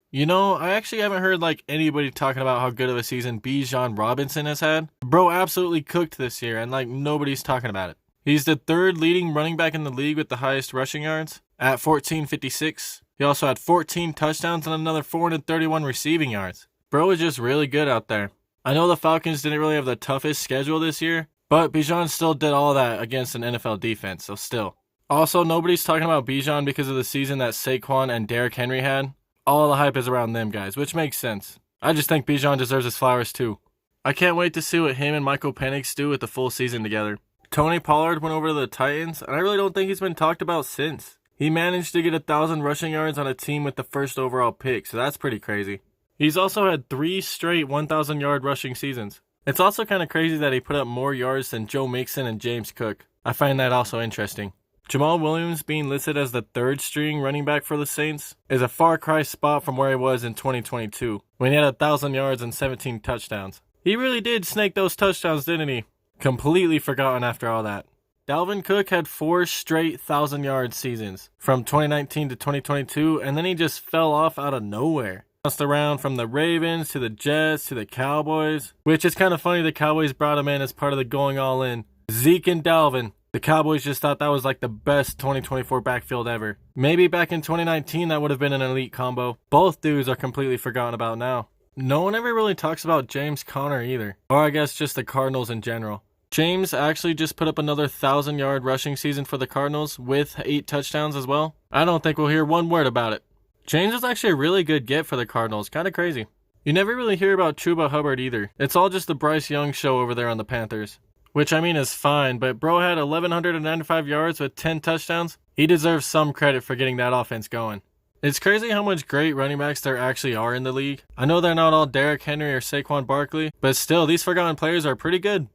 You know, I actually haven't heard like anybody talking about how good of a season Bijan Robinson has had. Bro absolutely cooked this year and like nobody's talking about it. He's the third leading running back in the league with the highest rushing yards at 1456. He also had 14 touchdowns and another 431 receiving yards. Bro is just really good out there. I know the Falcons didn't really have the toughest schedule this year, but Bijan still did all that against an NFL defense, so still. Also, nobody's talking about Bijan because of the season that Saquon and Derrick Henry had. All the hype is around them guys, which makes sense. I just think Bijan deserves his flowers too. I can't wait to see what him and Michael Penix do with the full season together. Tony Pollard went over to the Titans, and I really don't think he's been talked about since. He managed to get 1,000 rushing yards on a team with the first overall pick, so that's pretty crazy. He's also had 3 straight 1,000-yard rushing seasons. It's also kind of crazy that he put up more yards than Joe Mixon and James Cook. I find that also interesting. Jamal Williams being listed as the third string running back for the Saints is a far cry spot from where he was in 2022, when he had 1,000 yards and 17 touchdowns. He really did snake those touchdowns, didn't he? Completely forgotten after all that. Dalvin Cook had 4 straight 1,000-yard seasons from 2019 to 2022, and then he just fell off out of nowhere. Bounced around from the Ravens to the Jets to the Cowboys, which is kind of funny the Cowboys brought him in as part of the going all in. Zeke and Dalvin. The Cowboys just thought that was like the best 2024 backfield ever. Maybe back in 2019 that would have been an elite combo. Both dudes are completely forgotten about now. No one ever really talks about James Conner either. Or I guess just the Cardinals in general. James actually just put up another 1,000-yard rushing season for the Cardinals with 8 touchdowns as well. I don't think we'll hear one word about it. James is actually a really good get for the Cardinals. Kind of crazy. You never really hear about Chuba Hubbard either. It's all just the Bryce Young show over there on the Panthers. Which I mean is fine, but bro had 1,195 yards with 10 touchdowns. He deserves some credit for getting that offense going. It's crazy how much great running backs there actually are in the league. I know they're not all Derrick Henry or Saquon Barkley, but still, these forgotten players are pretty good.